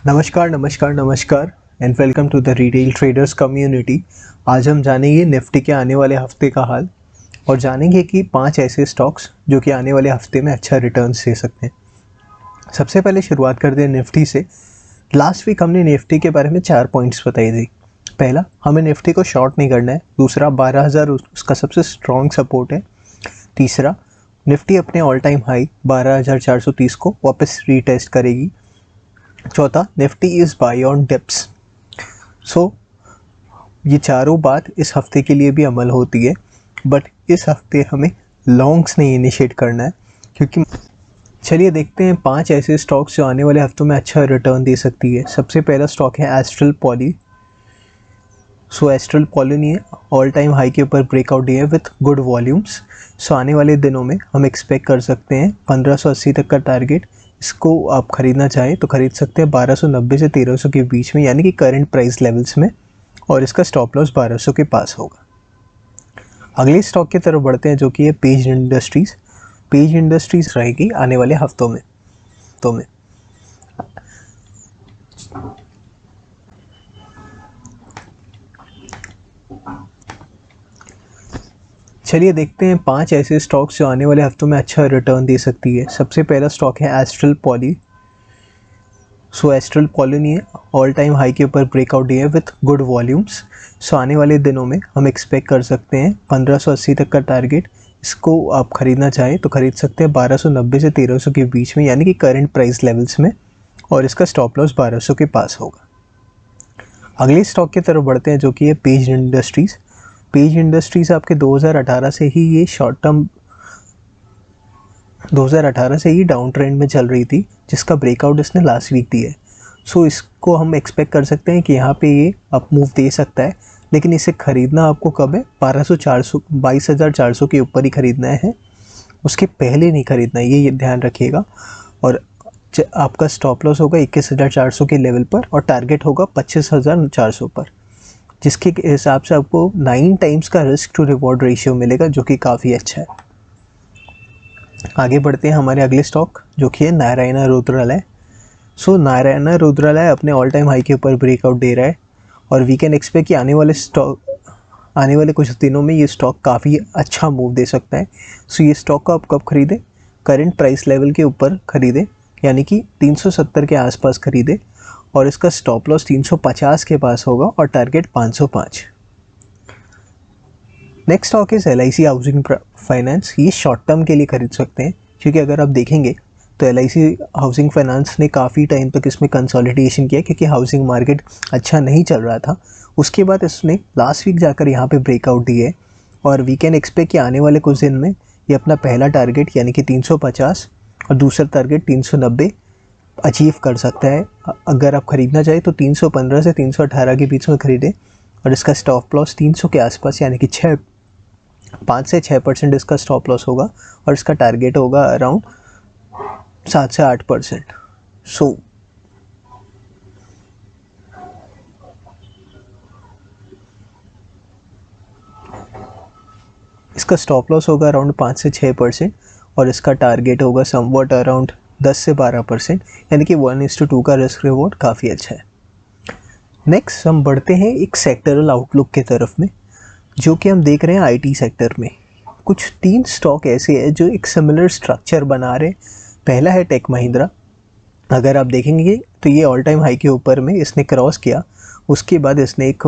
नमस्कार नमस्कार नमस्कार and welcome to the retail traders community. आज हम जानेंगे निफ्टी के आने वाले हफ्ते का हाल और जानेंगे कि 5 ऐसे स्टॉक्स जो कि आने वाले हफ्ते में अच्छा रिटर्न्स दे सकते हैं। सबसे पहले शुरुआत करते हैं निफ्टी से। लास्ट वीक हमने निफ्टी के बारे में 4 पॉइंट्स बताई थी। पहला, हमें निफ्टी को शॉर्ट नहीं करना है। दूसरा, 12,000 उसका सबसे स्ट्रॉन्ग सपोर्ट है। तीसरा, निफ्टी अपने ऑल टाइम हाई 12,430 को वापस रीटेस्ट करेगी। चौथा, Nifty is buy on dips. So ये चारों बात इस हफ्ते के लिए भी अमल होती है, बट इस हफ्ते हमें लॉन्ग्स नहीं इनिशिएट करना है क्योंकि चलिए देखते हैं 5 ऐसे स्टॉक्स जो आने वाले हफ्तों में अच्छा रिटर्न दे सकती है। सबसे पहला स्टॉक है एस्ट्रल पॉली। सो एस्ट्रल पॉली ने ऑल टाइम हाई के ऊपर ब्रेकआउट दिया है विथ गुड वॉल्यूम्स। सो आने वाले दिनों में हम एक्सपेक्ट कर सकते हैं 1580 तक का टारगेट। इसको आप ख़रीदना चाहें तो ख़रीद सकते हैं 1290 से 1300 के बीच में, यानी कि करंट प्राइस लेवल्स में, और इसका स्टॉप लॉस 1200 के पास होगा। अगले स्टॉक की तरफ बढ़ते हैं जो कि है पेज इंडस्ट्रीज़। पेज इंडस्ट्रीज़ रहेगी आने वाले हफ्तों में चलिए देखते हैं 5 ऐसे स्टॉक्स जो आने वाले हफ्तों में अच्छा रिटर्न दे सकती है। सबसे पहला स्टॉक है एस्ट्रल पॉली। सो एस्ट्रल पॉली ने ऑल टाइम हाई के ऊपर ब्रेकआउट दिया है विथ गुड वॉल्यूम्स। सो आने वाले दिनों में हम एक्सपेक्ट कर सकते हैं 1580 तक का टारगेट। इसको आप ख़रीदना चाहें तो ख़रीद सकते हैं 1290 से 1300 के बीच में, यानी कि करंट प्राइस लेवल्स में, और इसका स्टॉप लॉस 1200 के पास होगा। अगले स्टॉक की तरफ बढ़ते हैं जो कि है पेज इंडस्ट्रीज़। पेज इंडस्ट्रीज़ आपके 2018 से ही ये शॉर्ट टर्म 2018 से ही डाउन ट्रेंड में चल रही थी, जिसका ब्रेकआउट इसने लास्ट वीक दिया है। सो इसको हम एक्सपेक्ट कर सकते हैं कि यहाँ पे ये अप मूव दे सकता है, लेकिन इसे ख़रीदना आपको कब है? 22,400 के ऊपर ही ख़रीदना है, उसके पहले नहीं ख़रीदना है, ये ध्यान रखिएगा। और आपका स्टॉप लॉस होगा 21,400 के लेवल पर और टारगेट होगा 25,400 पर, जिसके हिसाब से आपको 9 टाइम्स का रिस्क टू रिवॉर्ड रेशियो मिलेगा, जो कि काफ़ी अच्छा है। आगे बढ़ते हैं हमारे अगले स्टॉक जो कि है नारायण रुद्रालय। सो नारायण रुद्रालय अपने ऑल टाइम हाई के ऊपर ब्रेकआउट दे रहा है और वी कैन एक्सपेक्ट कि आने वाले कुछ दिनों में ये स्टॉक काफ़ी अच्छा मूव दे सकता है। सो ये स्टॉक को आप कब खरीदें? करंट प्राइस लेवल के ऊपर खरीदें, यानी कि 370 के आसपास खरीदें, और इसका स्टॉप लॉस 350 के पास होगा और target 505। Next stock is LIC housing finance. ये शॉर्ट टर्म के लिए खरीद सकते हैं, क्योंकि अगर आप देखेंगे तो LIC हाउसिंग फाइनेंस ने काफ़ी टाइम तक इसमें कंसोलिडेशन किया, क्योंकि हाउसिंग मार्केट अच्छा नहीं चल रहा था। उसके बाद इसने लास्ट वीक जाकर यहाँ पे ब्रेकआउट दिए और वी कैन एक्सपेक्ट कि आने वाले कुछ दिन में ये अपना पहला टारगेट यानी कि 350 और दूसरा टारगेट 390 अचीव कर सकता है। अगर आप ख़रीदना चाहें तो 315 से 318 के बीच में ख़रीदें और इसका स्टॉप लॉस 300 के आसपास, यानी कि 5 से 6% इसका स्टॉप लॉस होगा और इसका टारगेट होगा अराउंड 7 से 8%। सो इसका स्टॉप लॉस होगा अराउंड 5 से 6% और इसका टारगेट होगा समवट अराउंड 10 से 12%, यानी कि 1:2 का रिस्क रिवॉर्ड काफ़ी अच्छा है। नेक्स्ट हम बढ़ते हैं एक सेक्टरल आउटलुक की तरफ में, जो कि हम देख रहे हैं IT सेक्टर में। कुछ 3 स्टॉक ऐसे हैं जो एक सिमिलर स्ट्रक्चर बना रहे हैं। पहला है टेक महिंद्रा। अगर आप देखेंगे तो ये ऑल टाइम हाई के ऊपर में इसने क्रॉस किया, उसके बाद इसने एक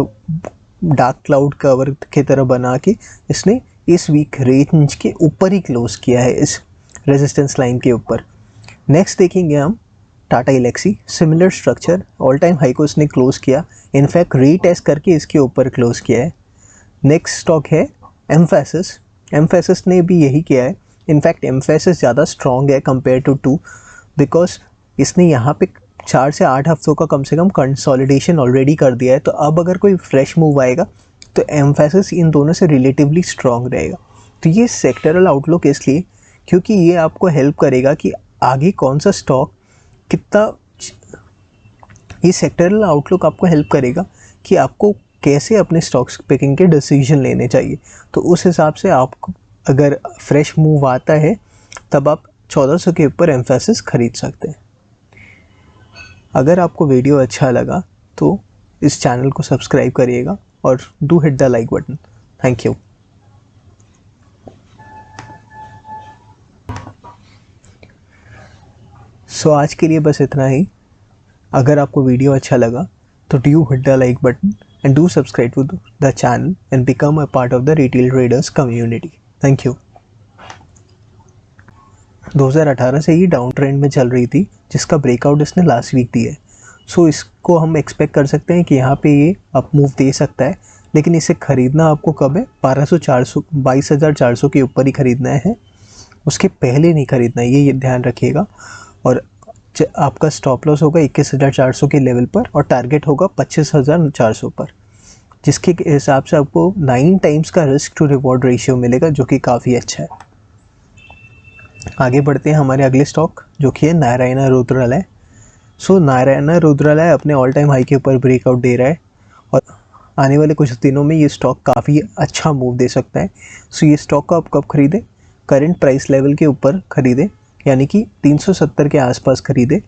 डार्क क्लाउड कवर की तरह बना के इसने इस वीक रेंज के ऊपर ही क्लोज किया है, इस रेजिस्टेंस लाइन के ऊपर। नेक्स्ट देखेंगे हम Tata Elxsi. Similar structure, all time high को इसने क्लोज किया, इनफैक्ट रीटेस्ट करके इसके ऊपर क्लोज किया है। नेक्स्ट स्टॉक है एम्फेसिस। एम्फेसिस ने भी यही किया है। इनफैक्ट एम्फेसिस ज़्यादा स्ट्रॉन्ग है कंपेयर टू बिकॉज इसने यहाँ पे 4 से 8 हफ्तों का कम से कम कंसोलिडेशन ऑलरेडी कर दिया है। तो अब अगर कोई फ्रेश मूव आएगा तो एम्फेसिस इन दोनों से रिलेटिवली स्ट्रॉन्ग रहेगा। तो ये सेक्टरल आउटलुक इसलिए क्योंकि ये आपको हेल्प करेगा कि आगे कौन सा स्टॉक कितना, ये सेक्टरल आउटलुक आपको हेल्प करेगा कि आपको कैसे अपने स्टॉक्स पिकिंग के डिसीजन लेने चाहिए। तो उस हिसाब से आपको अगर फ्रेश मूव आता है तब आप 1400 के ऊपर एम्फेसिस खरीद सकते हैं। अगर आपको वीडियो अच्छा लगा तो इस चैनल को सब्सक्राइब करिएगा और do hit the like button. Thank you. So आज के लिए बस इतना ही। अगर आपको वीडियो अच्छा लगा तो do hit the like button and do subscribe to the channel and become a part of the retail traders community. Thank you. 2018 से ही डाउन ट्रेंड में चल रही थी, जिसका ब्रेकआउट इसने लास्ट वीक दिया है। सो इसको हम एक्सपेक्ट कर सकते हैं कि यहाँ पे ये अप मूव दे सकता है, लेकिन इसे ख़रीदना आपको कब है? 22,400 के ऊपर ही ख़रीदना है, उसके पहले नहीं ख़रीदना है, ये ध्यान रखिएगा। और आपका स्टॉप लॉस होगा 21,400 के लेवल पर और टारगेट होगा 25,400 पर, जिसके हिसाब से आपको 9 टाइम्स का रिस्क टू रिवॉर्ड रेशियो मिलेगा, जो कि काफ़ी अच्छा है। आगे बढ़ते हैं हमारे अगले स्टॉक, जो कि है नारायण रुद्रालय। सो नारायण रुद्रालय अपने ऑल टाइम हाई के ऊपर ब्रेकआउट दे रहा है और आने वाले कुछ दिनों में ये स्टॉक काफ़ी अच्छा मूव दे सकता है। सो ये स्टॉक को आप कब खरीदें? करंट प्राइस लेवल के ऊपर खरीदें, यानी कि 370 के आसपास खरीदें,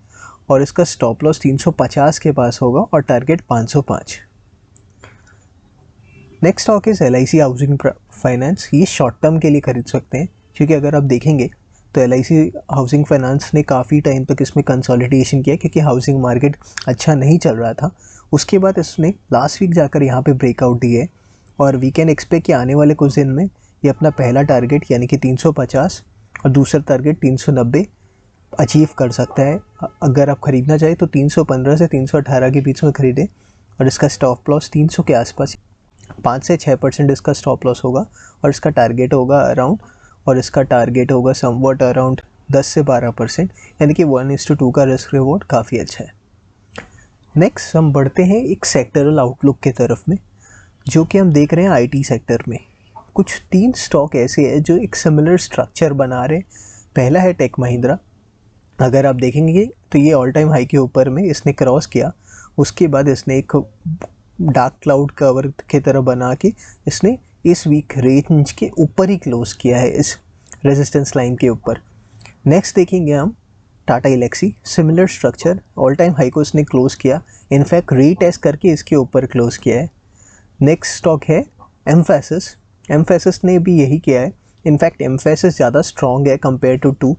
और इसका स्टॉप लॉस 350 के पास होगा और target 505। Next stock is LIC housing finance. ये शॉर्ट टर्म के लिए खरीद सकते हैं, क्योंकि अगर आप देखेंगे तो LIC हाउसिंग फाइनेंस ने काफ़ी टाइम तक इसमें कंसोलिडेशन किया, क्योंकि हाउसिंग मार्केट अच्छा नहीं चल रहा था। उसके बाद इसने लास्ट वीक जाकर यहाँ पे ब्रेकआउट दिए और वी कैन एक्सपेक्ट कि आने वाले कुछ दिन में ये अपना पहला टारगेट यानी कि 350 और दूसरा टारगेट 390 अचीव कर सकता है। अगर आप ख़रीदना चाहें तो 315 से 318 के बीच में ख़रीदें और इसका स्टॉप लॉस 300 के आसपास 5 से 6% इसका स्टॉप लॉस होगा और इसका टारगेट होगा समवॉट अराउंड 10 से 12%, यानी कि 1:2 का रिस्क रिवॉर्ड काफ़ी अच्छा है। नेक्स्ट हम बढ़ते हैं एक सेक्टरल आउटलुक के तरफ में, जो कि हम देख रहे हैं IT सेक्टर में। कुछ 3 स्टॉक ऐसे हैं जो एक सिमिलर स्ट्रक्चर बना रहे हैं। पहला है टेक महिंद्रा। अगर आप देखेंगे तो ये ऑल टाइम हाई के ऊपर में इसने क्रॉस किया, उसके बाद इसने एक डार्क क्लाउड कवर की तरह बना के इसने इस वीक रेंज के ऊपर ही क्लोज किया है, इस रेजिस्टेंस लाइन के ऊपर। नेक्स्ट देखेंगे हम Tata Elxsi. Similar structure, all time high को इसने क्लोज किया, इनफैक्ट रीटेस्ट करके इसके ऊपर क्लोज किया है। नेक्स्ट स्टॉक है एम्फेसिस। एम्फेसिस ने भी यही किया है। इनफैक्ट एम्फेसिस ज़्यादा स्ट्रॉन्ग है कंपेयर टू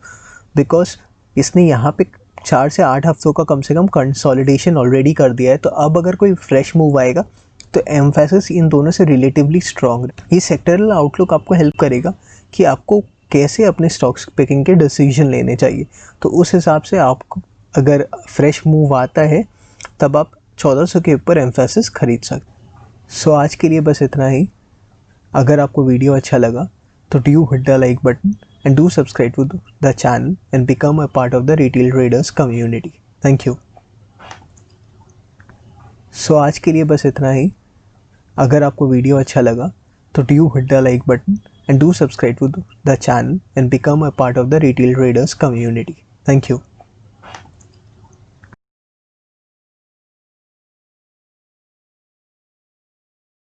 बिकॉज इसने यहाँ पे 4 से 8 हफ्तों का कम से कम कंसोलिडेशन ऑलरेडी कर दिया है। तो अब अगर कोई फ्रेश मूव आएगा तो एम्फेसिस इन दोनों से रिलेटिवली स्ट्रॉन्ग। ये सेक्टरल आउटलुक आपको हेल्प करेगा कि आपको कैसे अपने स्टॉक्स पिकिंग के डिसीजन लेने चाहिए। तो उस हिसाब से आपको अगर फ्रेश मूव आता है तब आप 1400 के ऊपर एम्फेसिस खरीद सकते। सो आज के लिए बस इतना ही। अगर आपको वीडियो अच्छा लगा तो do hit the like button and do subscribe to the channel and become a part of the retail traders community. Thank you. So आज के लिए बस इतना ही। अगर आपको वीडियो अच्छा लगा तो do hit the like button and do subscribe to the channel and become a part of the retail traders community. Thank you.